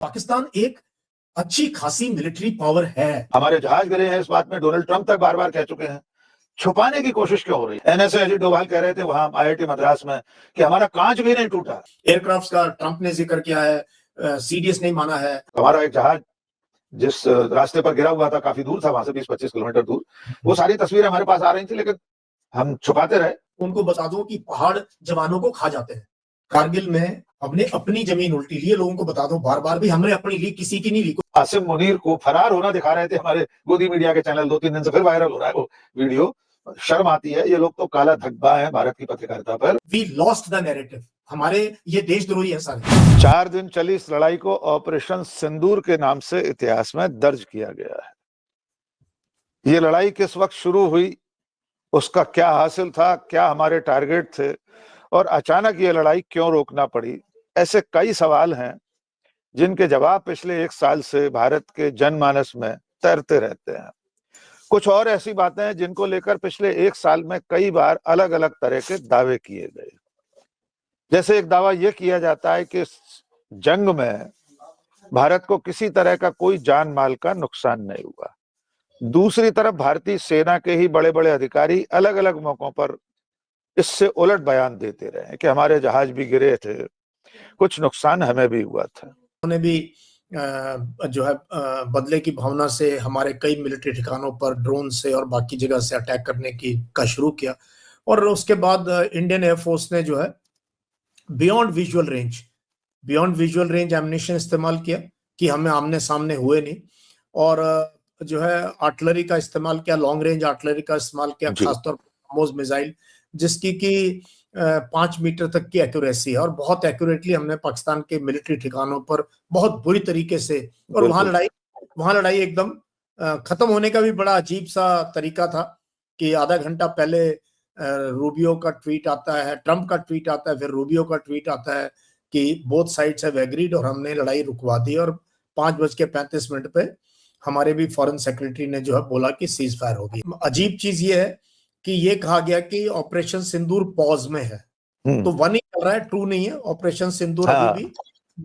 पाकिस्तान एक अच्छी खासी मिलिट्री पावर है। हमारे जहाज गिरे हैं, इस बात में डोनाल्ड ट्रंप तक बार बार कह चुके हैं। छुपाने की कोशिश क्यों हो रही है? एनएसए अजीत डोभाल कह रहे थे वहां आईआईटी मद्रास में कि हमारा कांच भी नहीं टूटा। एयरक्राफ्ट का ट्रंप ने जिक्र किया है, सीडीएस नहीं माना है। हमारा एक जहाज जिस रास्ते पर गिरा हुआ था, काफी दूर था, वहां से 20-25 किलोमीटर दूर, वो सारी तस्वीरें हमारे पास आ रही थी, लेकिन हम छुपाते रहे। उनको बता दो कि पहाड़ जवानों को खा जाते हैं। कारगिल में हमने अपनी जमीन उल्टी ली है, लोगों को बता दो बार बार भी हमने अपनी ली, किसी की नहीं ली। आसिम मुनीर को फरार होना दिखा रहे थे हमारे गोदी मीडिया के चैनल, 2-3 दिन से फिर वायरल हो रहा है वो वीडियो। शर्म आती है, ये लोग तो काला धब्बा है भारत की पत्रकारिता पर। वी लॉस्ट द नैरेटिव, हमारे ये देशद्रोही है सारे। 4 दिन चली इस लड़ाई को ऑपरेशन सिंदूर के नाम से इतिहास में दर्ज किया गया है। ये लड़ाई किस वक्त शुरू हुई, उसका क्या हासिल था, क्या हमारे टारगेट थे, और अचानक ये लड़ाई क्यों रोकना पड़ी, ऐसे कई सवाल हैं जिनके जवाब पिछले 1 साल से भारत के जनमानस में तैरते रहते हैं। कुछ और ऐसी बातें हैं जिनको लेकर पिछले 1 साल में कई बार अलग अलग तरह के दावे किए गए। जैसे एक दावा यह किया जाता है कि इस जंग में भारत को किसी तरह का कोई जान माल का नुकसान नहीं हुआ। दूसरी तरफ भारतीय सेना के ही बड़े बड़े अधिकारी अलग अलग मौकों पर इससे उलट बयान देते रहे कि हमारे जहाज भी गिरे थे, कुछ नुकसान हमें भी हुआ था। उन्होंने भी जो है बदले की भावना से हमारे कई मिलिट्री ठिकानों पर ड्रोन से और बाकी जगह से अटैक करने का शुरू किया। और उसके बाद इंडियन एयरफोर्स ने जो है बियॉन्ड विजुअल रेंज एम्युनिशन इस्तेमाल किया कि हमें आमने सामने हुए नहीं। और जो है आर्टिलरी का इस्तेमाल किया, लॉन्ग रेंज आर्टिलरी का इस्तेमाल किया, खासतौर पर ब्रह्मोस मिसाइल, जिसकी कि 5 मीटर तक की एक्यूरेसी है। और बहुत एक्यूरेटली हमने पाकिस्तान के मिलिट्री ठिकानों पर बहुत बुरी तरीके से, और वहां लड़ाई एकदम खत्म होने का भी बड़ा अजीब सा तरीका था कि आधा घंटा पहले रूबियो का ट्वीट आता है, ट्रंप का ट्वीट आता है, फिर रूबियो का ट्वीट आता है कि बोथ साइड्स हैव एग्रीड और हमने लड़ाई रुकवा दी। और 5:35 पे हमारे भी फॉरेन सेक्रेटरी ने जो है बोला कि सीज फायर होगी। अजीब चीज ये है कि ये कहा गया कि ऑपरेशन सिंदूर पॉज में है, तो वन ही चल रहा है, ट्रू नहीं है। ऑपरेशन सिंदूर अभी भी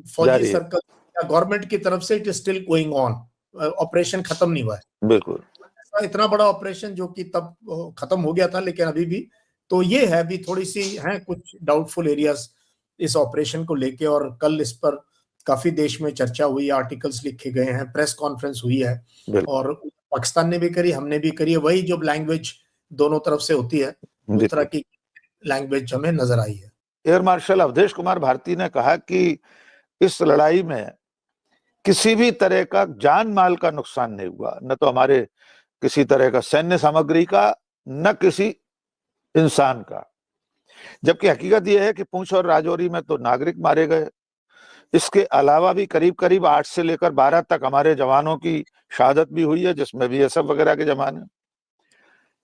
फौजी सर्कल या गवर्नमेंट की तरफ से it is still going on, operation खत्म नहीं हुआ है। बिल्कुल इतना बड़ा ऑपरेशन जो कि तब खत्म हो गया था, लेकिन अभी भी तो ये है भी थोड़ी सी है कुछ डाउटफुल एरियाज इस ऑपरेशन को लेके। और कल इस पर काफी देश में चर्चा हुई, आर्टिकल्स लिखे गए हैं, प्रेस कॉन्फ्रेंस हुई है, और पाकिस्तान ने भी करी, हमने भी करी है। वही जो लैंग्वेज दोनों तरफ से होती है, उस तरह की लैंग्वेज हमें नजर आई है। एयर मार्शल अवधेश कुमार भारती ने कहा कि इस लड़ाई में किसी भी तरह का जान माल का नुकसान नहीं हुआ, न तो हमारे किसी तरह का सैन्य सामग्री का, न किसी इंसान का। जबकि हकीकत यह है कि पुंछ और राजौरी में तो नागरिक मारे गए। इसके अलावा भी करीब करीब 8 से लेकर 12 तक हमारे जवानों की शहादत भी हुई है, जिसमें बीएसएफ वगैरह के जवान हैं।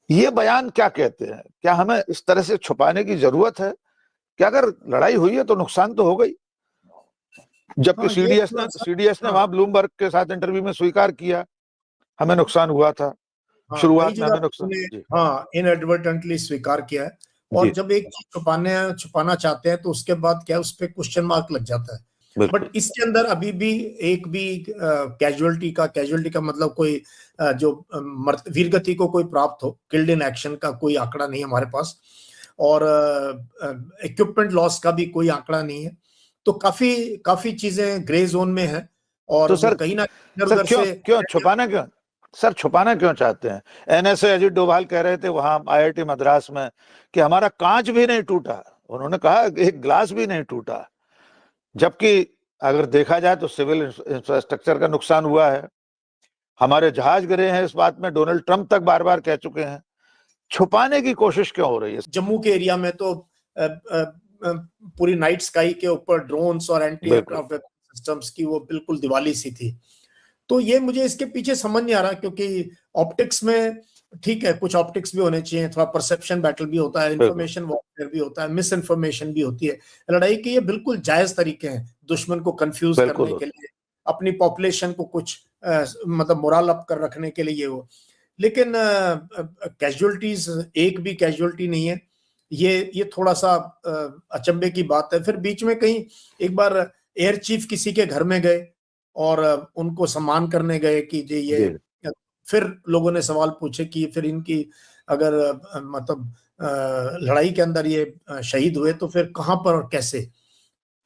ये बयान क्या कहते हैं? क्या हमें इस तरह से छुपाने की जरूरत है कि अगर लड़ाई हुई है तो नुकसान तो हो गई? जबकि सीडीएस ने वहां ब्लूमबर्ग के साथ इंटरव्यू में स्वीकार किया हमें नुकसान हुआ था, शुरुआत में हमें नुकसान, हाँ, इनएडवर्टेंटली स्वीकार किया है। और जब एक चीज छुपाना चाहते हैं तो उसके बाद क्या उस पर क्वेश्चन मार्क लग जाता है। बट इसके अंदर अभी भी एक भी कैजुअलिटी का मतलब कोई जो वीरगति को कोई प्राप्त हो, किल्ड इन एक्शन का कोई आंकड़ा नहीं हमारे पास, और इक्विपमेंट लॉस का भी कोई आंकड़ा नहीं है। तो काफी चीजें ग्रे जोन में है। और तो सर कहीं ना सर क्यों छुपाना क्यों चाहते हैं? एनएसए अजीत डोभाल कह रहे थे वहां आईआईटी मद्रास में कि हमारा कांच भी नहीं टूटा। उन्होंने कहा एक ग्लास भी नहीं टूटा। जबकि अगर देखा जाए तो सिविल इंफ्रास्ट्रक्चर का नुकसान हुआ है, हमारे जहाज गिरे हैं, इस बात में डोनाल्ड ट्रंप तक बार बार कह चुके हैं। छुपाने की कोशिश क्यों हो रही है? जम्मू के एरिया में तो पूरी नाइट स्काई के ऊपर ड्रोन्स और एंटी एयरक्राफ्ट सिस्टम्स की वो बिल्कुल दिवाली सी थी। तो ये मुझे इसके पीछे समझ नहीं आ रहा, क्योंकि ऑप्टिक्स में ठीक है, कुछ ऑप्टिक्स भी होने चाहिए, थोड़ा परसेप्शन बैटल भी होता है, इंफॉर्मेशन वॉरफेयर भी होता है, मिस इन्फॉर्मेशन भी होती है। लड़ाई के ये बिल्कुल जायज तरीके हैं दुश्मन को कंफ्यूज करने के लिए, अपनी पॉपुलेशन को कुछ मतलब मोरल अप कर रखने के लिए वो। लेकिन कैजुअलिटीज एक भी कैजुअलिटी नहीं है। ये थोड़ा सा अचंभे की बात है। फिर बीच में कहीं एक बार एयर चीफ किसी के घर में गए और उनको सम्मान करने गए कि जी ये, फिर लोगों ने सवाल पूछे कि फिर इनकी अगर मतलब लड़ाई के अंदर ये शहीद हुए तो फिर कहां पर और कैसे।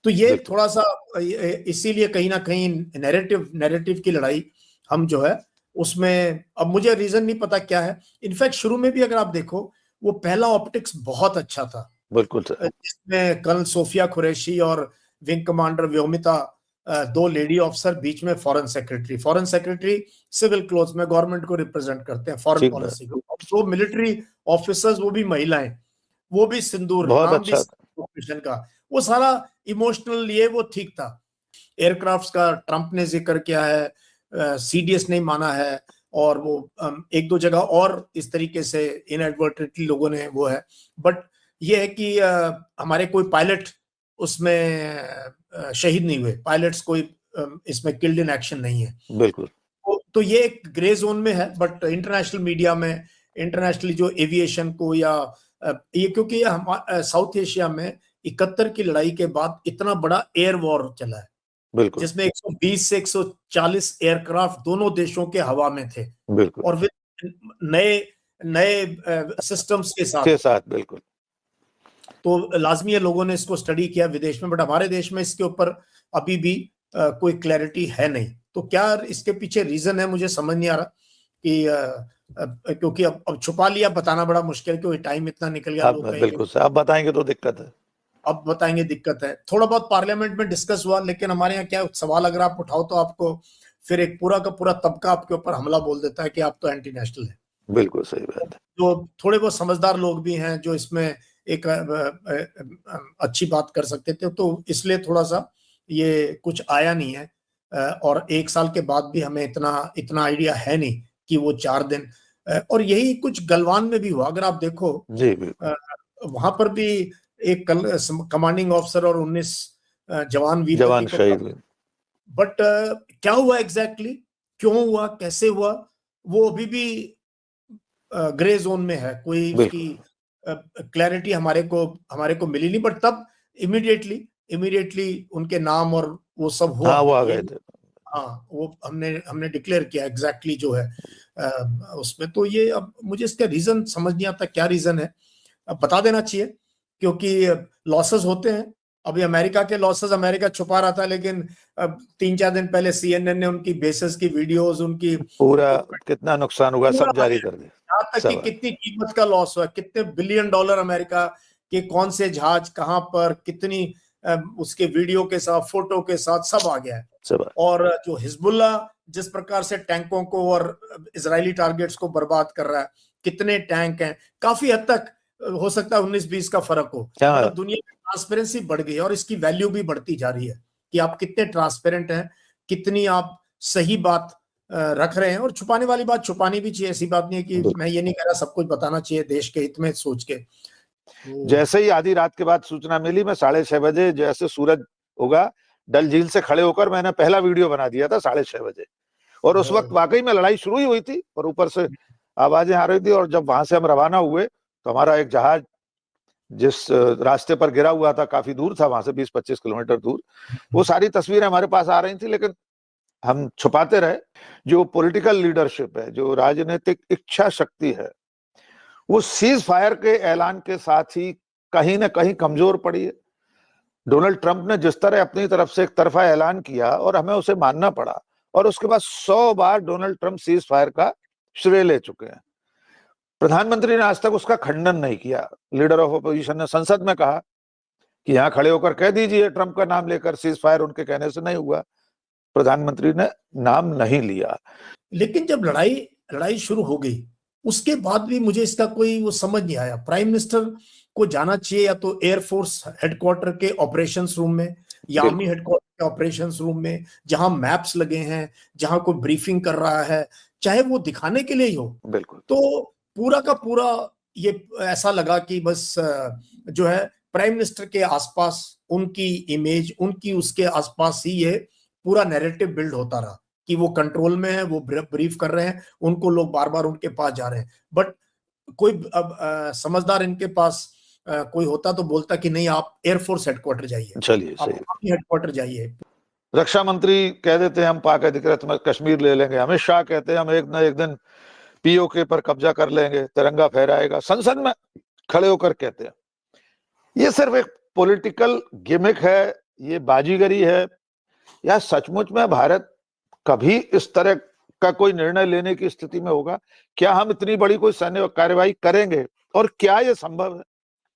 तो ये थोड़ा सा इसीलिए कहीं ना कहीं नैरेटिव की लड़ाई हम जो है उसमें, अब मुझे रीजन नहीं पता क्या है। इनफैक्ट शुरू में भी अगर आप देखो वो पहला ऑप्टिक्स बहुत अच्छा था, बिल्कुल सर, जिसमें कर्नल सोफिया कुरैशी और विंग कमांडर व्योमिता, दो लेडी ऑफिसर, बीच में फॉरेन सेक्रेटरी सिविल क्लोथ में गवर्नमेंट को रिप्रेजेंट करते हैं, फॉरेन पॉलिसी को, और दो मिलिट्री ऑफिसर्स वो भी महिलाएं, वो भी सिंदूर, बहुत नाम भी अच्छा मिशन का, वो सारा इमोशनल ये वो ठीक था। एयरक्राफ्ट्स का ट्रंप ने जिक्र किया है, सीडीएस नहीं माना है, और वो एक दो जगह और इस तरीके से इनएडवर्टेंटली लोगों ने वो है। बट ये है कि हमारे कोई पायलट उसमें शहीद नहीं हुए, पायलट्स कोई इसमें किल्ड इन एक्शन नहीं है। बिल्कुल। तो ये एक ग्रे जोन में है, बट इंटरनेशनल मीडिया में, इंटरनेशनली जो एविएशन को या ये, क्योंकि हम साउथ एशिया में 71 की लड़ाई के बाद इतना बड़ा एयर वॉर चला है, बिल्कुल, जिसमें 120 से 140 एयरक्राफ्ट दोनों देशों के हवा में थे, बिल्कुल, और नए नए सिस्टम्स के साथ बिल्कुल। तो लाजमी है लोगों ने इसको स्टडी किया विदेश में, बट हमारे देश में इसके ऊपर अभी भी कोई क्लैरिटी है नहीं। तो क्या इसके पीछे रीजन है, मुझे समझ नहीं आ रहा कि क्योंकि अब छुपा लिया, बताना बड़ा मुश्किल, क्योंकि टाइम इतना निकल गया, लोग कहेंगे बिल्कुल सर, आप बताएंगे तो दिक्कत है। अब बताएंगे दिक्कत है। थोड़ा बहुत पार्लियामेंट में डिस्कस हुआ, लेकिन हमारे यहाँ क्या सवाल अगर आप उठाओ तो आपको फिर एक पूरा का पूरा तबका आपके ऊपर हमला बोल देता है कि आप तो एंटी नेशनल है। बिल्कुल सही बात है। तो थोड़े बहुत समझदार लोग भी हैं जो इसमें एक अच्छी बात कर सकते थे, तो इसलिए थोड़ा सा ये कुछ आया नहीं है। और एक साल के बाद भी हमें इतना आइडिया है नहीं कि वो 4 दिन, और यही कुछ गलवान में भी हुआ, अगर आप देखो जी, वहां पर भी एक कमांडिंग ऑफिसर और 19 जवान वीरगति को, शहीद हुए। बट क्या हुआ एग्जैक्टली, क्यों हुआ, कैसे हुआ, वो अभी भी ग्रे जोन में है, कोई उसकी क्लैरिटी हमारे को मिली नहीं। बट तब इमीडिएटली उनके नाम और वो सब हुआ, हाँ, वो आ गए थे। हाँ, वो हमने डिक्लेयर किया एग्जैक्टली जो है उसमें। तो ये अब मुझे इसका रीजन समझ नहीं आता, क्या रीजन है, अब बता देना चाहिए, क्योंकि लॉसेस होते हैं। अभी अमेरिका के लॉसेस अमेरिका छुपा रहा था, लेकिन अब 3-4 दिन पहले सीएनएन ने उनकी बेसिस की वीडियोस, उनकी पूरा कितना नुकसान हुआ सब जारी कर दिया, यहाँ तक कि कितनी कीमत का लॉस हुआ, कितने बिलियन डॉलर अमेरिका के कौन से जहाज कहां पर, कितनी उसके वीडियो के साथ, फोटो के साथ सब आ गया है। और जो हिजबुल्ला जिस प्रकार से टैंकों को और इजरायली टारगेट्स को बर्बाद कर रहा है, कितने टैंक हैं, काफी हद तक हो सकता है 19-20 का फर्क हो, मतलब दुनिया में ट्रांसपेरेंसी बढ़ गई है, और इसकी वैल्यू भी बढ़ती जा रही है कि आप कितने ट्रांसपेरेंट हैं, कितनी आप सही बात रख रहे हैं। और छुपाने वाली बात छुपानी भी चाहिए, ऐसी बात नहीं है कि मैं ये नहीं कह रहा सब कुछ बताना चाहिए देश के हित में सोच के। जैसे ही आधी रात के बाद सूचना मिली, मैं 6:30 बजे जैसे सूरज होगा डल झील से खड़े होकर मैंने पहला वीडियो बना दिया था 6:30 बजे, और उस वक्त वाकई में लड़ाई शुरू ही हुई थी और ऊपर से आवाजें आ रही थी। और जब वहां से हम रवाना हुए तो हमारा एक जहाज जिस रास्ते पर गिरा हुआ था काफी दूर था, वहां से 20-25 किलोमीटर दूर, वो सारी तस्वीरें हमारे पास आ रही थी, लेकिन हम छुपाते रहे। जो पॉलिटिकल लीडरशिप है, जो राजनीतिक इच्छा शक्ति है, वो सीज फायर के ऐलान के साथ ही कहीं ना कहीं कमजोर पड़ी है। डोनाल्ड ट्रंप ने जिस तरह अपनी तरफ से एक तरफा ऐलान किया और हमें उसे मानना पड़ा, और उसके बाद 100 बार डोनाल्ड ट्रंप सीज फायर का श्रेय ले चुके हैं। प्रधानमंत्री ने आज तक उसका खंडन नहीं किया। लीडर ऑफ अपोजिशन ने संसद में कहा कि यहां खड़े होकर कह दीजिए ट्रंप का नाम लेकर सीज फायर उनके कहने से नहीं हुआ। प्रधानमंत्री ने नाम नहीं लिया। लेकिन जब लड़ाई शुरू हो गई उसके बाद भी मुझे इसका कोई वो समझ नहीं आया। प्राइम मिनिस्टर को जाना चाहिए या तो एयरफोर्स हेडक्वार्टर के ऑपरेशंस रूम में या आर्मी हेडक्वार्टर के ऑपरेशंस रूम में, जहां मैप्स लगे हैं, जहां कोई ब्रीफिंग कर रहा है, चाहे वो दिखाने के लिए ही हो। बिल्कुल। तो पूरा का पूरा ये ऐसा लगा कि बस जो है प्राइम मिनिस्टर के आसपास उनकी इमेज, उनकी उसके आसपास ही ये पूरा नैरेटिव बिल्ड होता रहा कि वो कंट्रोल में है, वो ब्रीफ कर रहे हैं, उनको लोग बार बार उनके पास जा रहे हैं। बट कोई अब समझदार इनके पास कोई होता तो बोलता कि नहीं, आप एयरफोर्स हेडक्वार्टर जाइए, चलिए, आप हेडक्वार्टर जाइए। रक्षा मंत्री कह देते हैं हम पाक अधिकृत में कश्मीर ले लेंगे, अमित शाह कहते हैं हम एक न एक दिन पीओके पर कब्जा कर लेंगे, तिरंगा फहराएगा, संसद में खड़े होकर कहते हैं। ये सिर्फ एक पॉलिटिकल गिमिक है, ये बाजीगरी है, या सचमुच में भारत कभी इस तरह का कोई निर्णय लेने की स्थिति में होगा? क्या हम इतनी बड़ी कोई सैन्य कार्रवाई करेंगे और क्या ये संभव है?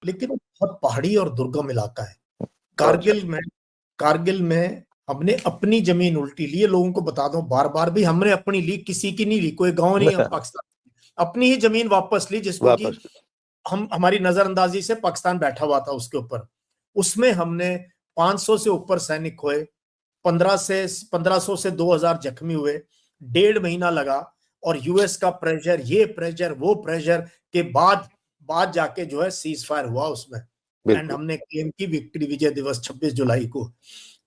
लेकिन बहुत पहाड़ी और दुर्गम इलाका है। कारगिल में हमने अपनी जमीन उल्टी ली है। लोगों को बता दो बार बार भी, हमने अपनी ली, किसी की नहीं ली, कोई गांव नहीं है पाकिस्तान, अपनी ही जमीन वापस ली, जिसको कि हमारी नजरअंदाजी से पाकिस्तान बैठा हुआ था उसके ऊपर। उसमें हमने 500 से ऊपर सैनिक खोए, 1500 से 2000 जख्मी हुए, 1.5 महीना लगा, और यूएस का प्रेशर, ये प्रेशर वो प्रेशर के बाद जाके जो है सीज फायर हुआ उसमें, एंड हमने क्लेम की विक्ट्री, विजय दिवस 26 जुलाई को।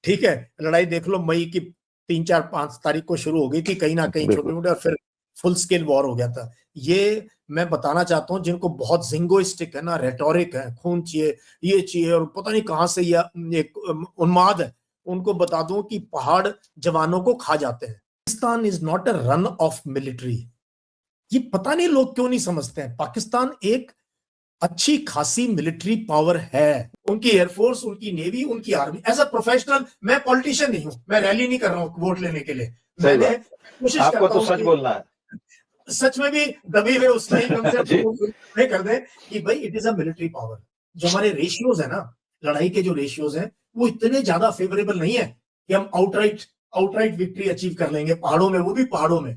ठीक है, लड़ाई देख लो, मई की 3, 4, 5 तारीख को शुरू हो गई थी कहीं ना कहीं छोटे मोटे, और फिर फुल स्केल वॉर हो गया था। ये मैं बताना चाहता हूं, जिनको बहुत जिंगोइस्टिक है ना, रेटोरिक है, खून चाहिए, ये चाहिए, और पता नहीं कहां से ये एक उन्माद है, उनको बता दूं कि पहाड़ जवानों को खा जाते हैं। Pakistan is not a run of military. ये पता नहीं लोग क्यों नहीं समझते हैं। पाकिस्तान एक अच्छी खासी मिलिट्री पावर है, उनकी एयरफोर्स, उनकी नेवी, उनकी आर्मी। एज अ प्रोफेशनल, मैं पॉलिटिशियन नहीं हूं, मैं रैली नहीं कर रहा हूं वोट लेने के लिए, मैंने कोशिश आपको तो सच बोलना है, सच में भी दबी हुए उसमें कम से कर दे कि भाई it is a military power. जो हमारे रेशियोज है ना, लड़ाई के जो रेशियोज हैं, वो इतने ज्यादा फेवरेबल नहीं है कि हम आउटराइट विक्ट्री अचीव कर लेंगे पहाड़ों में, वो भी पहाड़ों में,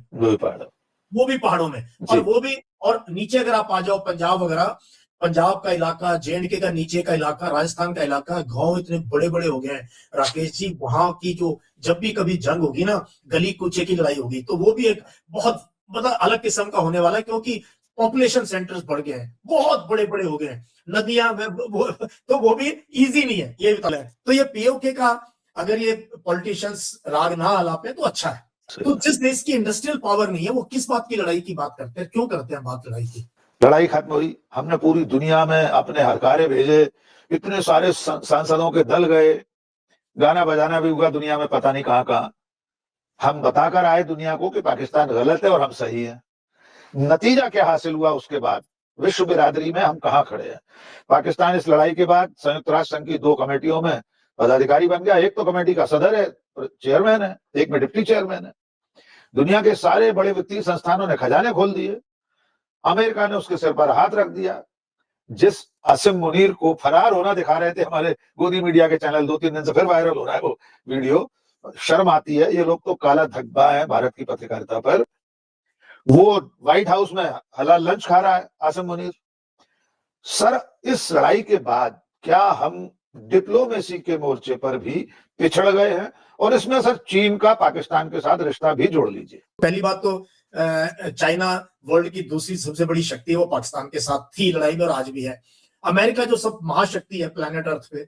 और वो भी, और नीचे अगर आप आ जाओ पंजाब वगैरह, पंजाब का इलाका, जेएंडके का नीचे का इलाका, राजस्थान का इलाका, गांव इतने बड़े बड़े हो गए हैं राकेश जी, वहां की जो जब भी कभी जंग होगी ना, गली कूचे की लड़ाई होगी, तो वो भी एक बहुत मतलब अलग किस्म का होने वाला है, क्योंकि पॉपुलेशन सेंटर्स बढ़ गए हैं, बहुत बड़े बड़े हो गए हैं, नदियां में तो वो भी इजी नहीं है, ये भी है। तो ये पीओके का अगर ये पॉलिटिशियंस राग ना आलापे तो अच्छा है। तो जिस देश की इंडस्ट्रियल पावर नहीं है, वो किस बात की लड़ाई की बात करते हैं, क्यों करते हैं बात लड़ाई की? लड़ाई खत्म हुई, हमने पूरी दुनिया में अपने हरकारे भेजे, इतने सारे सांसदों के दल गए, गाना बजाना भी हुआ दुनिया में पता नहीं कहां कहां। हम बताकर आए दुनिया को कि पाकिस्तान गलत है और हम सही है। नतीजा क्या हासिल हुआ उसके बाद? विश्व बिरादरी में हम कहां खड़े हैं? पाकिस्तान इस लड़ाई के बाद संयुक्त राष्ट्र संघ की 2 कमेटियों में पदाधिकारी बन गया। एक तो कमेटी का सदर है, चेयरमैन है, एक में डिप्टी चेयरमैन है। दुनिया के सारे बड़े वित्तीय संस्थानों ने खजाने खोल दिए, अमेरिका ने उसके सिर पर हाथ रख दिया। जिस आसिम मुनीर को फरार होना दिखा रहे थे हमारे गोदी मीडिया के चैनल, 2-3 दिन से फिर वायरल हो रहा है वो वीडियो, शर्म आती है। ये लोग तो काला धब्बा है भारत की पत्रकारिता पर। वो व्हाइट हाउस में हलाल लंच खा रहा है आसिम मुनीर। सर, इस लड़ाई के बाद क्या हम डिप्लोमेसी के मोर्चे पर भी पिछड़ गए हैं? और इसमें सर चीन का पाकिस्तान के साथ रिश्ता भी जोड़ लीजिए। पहली बात तो चाइना वर्ल्ड की दूसरी सबसे बड़ी शक्ति है, वो पाकिस्तान के साथ थी लड़ाई में और आज भी है। अमेरिका जो सब महाशक्ति है प्लेनेट अर्थ पे,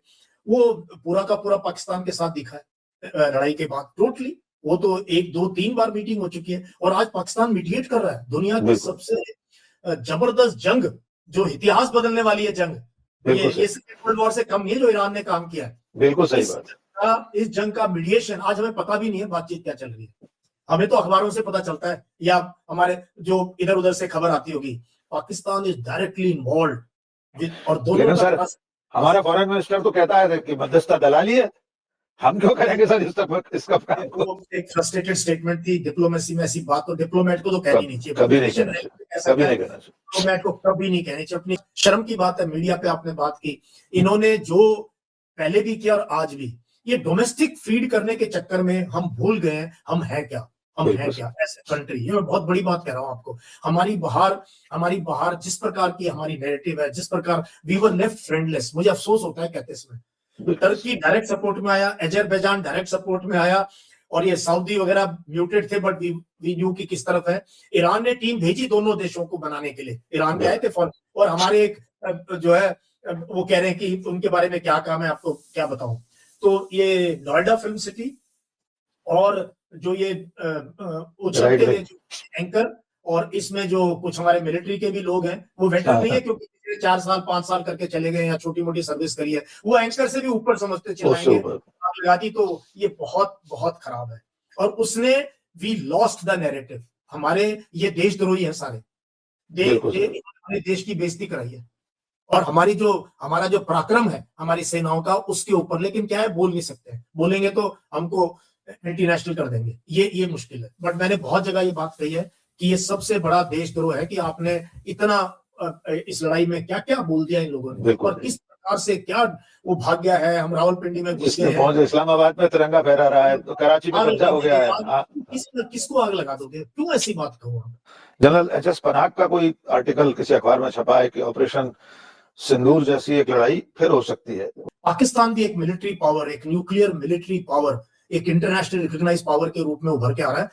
वो पूरा का पूरा पाकिस्तान के साथ दिखा है लड़ाई के बाद टोटली। वो तो 1, 2, 3 बार मीटिंग हो चुकी है, और आज पाकिस्तान मीडिएट कर रहा है दुनिया की सबसे जबरदस्त जंग, जो इतिहास बदलने वाली है जंग। ये सेकेंड वर्ल्ड वॉर से कम नहीं है जो ईरान ने काम किया है। बिल्कुल सही बात। इस जंग का मीडिएशन आज हमें पता भी नहीं है बातचीत क्या चल रही है, हमें तो अखबारों से पता चलता है या हमारे जो इधर उधर से खबर आती होगी। पाकिस्तान इज डायरेक्टली इन्वॉल्व, और दोनों सर हमारा फॉरेन मिनिस्टर तो कहता है कि मध्यस्थता दलाली है, हम क्यों करेंगे सर इसका काम को? एक फ्रस्ट्रेटेड स्टेटमेंट थी। डिप्लोमेसी में ऐसी बात तो डिप्लोमेट को तो कहनी नहीं चाहिए, कभी नहीं कहना चाहिए, डिप्लोमेट को कभी नहीं कहनी चाहिए। अपनी शर्म की बात है। मीडिया पे आपने बात की, इन्होंने जो पहले भी किया और आज भी, ये डोमेस्टिक फीड करने के चक्कर में हम भूल गए हैं हम हैं क्या, हम हैं क्या ऐसे कंट्री। ये मैं बहुत बड़ी बात कह रहा हूं आपको। हमारी बाहर जिस प्रकार की हमारी नैरेटिव है, जिस प्रकार वी वर लेफ्ट फ्रेंडलेस, मुझे अफसोस होता है कहते इसमें। टर्की डायरेक्ट सपोर्ट में आया, अजरबैजान डायरेक्ट सपोर्ट में आया, और ये सऊदी वगैरह म्यूटेड थे, बट वी न्यू की किस तरफ है। ईरान ने टीम भेजी दोनों देशों को बनाने के लिए, ईरान के आए थे फौरन। और हमारे एक जो है वो कह रहे हैं कि उनके बारे में क्या काम है, आपको क्या बताऊं। तो ये नोएडा फिल्म सिटी और जो ये उछलते हुए एंकर, और इसमें जो कुछ हमारे मिलिट्री के भी लोग हैं, वो वेटरन नहीं है क्योंकि पिछले 4 साल 5 साल करके चले गए या छोटी मोटी सर्विस करी है, वो एंकर से भी ऊपर समझते चलाएंगे आग लगा दी तो ये बहुत बहुत खराब है। और उसने वी लॉस्ट द नैरेटिव, हमारे ये देशद्रोही हैं सारे, हमारे देश की बेइज्जती कराई है और हमारा जो पराक्रम है हमारी सेनाओं का उसके ऊपर, लेकिन क्या है बोल नहीं सकते, बोलेंगे तो हमको एंटी नेशनल कर देंगे, ये मुश्किल है। बट मैंने बहुत जगह ये बात कही है कि ये सबसे बड़ा देशद्रोह है कि आपने इतना इस लड़ाई में क्या क्या बोल दिया इन लोगों ने और किस प्रकार से क्या वो भाग गया है। हम रावलपिंडी में घुस गए हैं, इस्लामाबाद में तिरंगा फहरा रहा है, तो कराची में कब्जा हो गया है। किसको आग लगा दोगे, क्यों ऐसी बात कहो आप? General HS. पनाग का कोई आर्टिकल किसी अखबार में छपा है कि ऑपरेशन सिंदूर जैसी एक लड़ाई फिर हो सकती है। पाकिस्तान भी एक मिलिट्री पावर, एक न्यूक्लियर मिलिट्री पावर, एक इंटरनेशनल रिकॉग्नाइज्ड पावर के रूप में उभर के आ रहा है।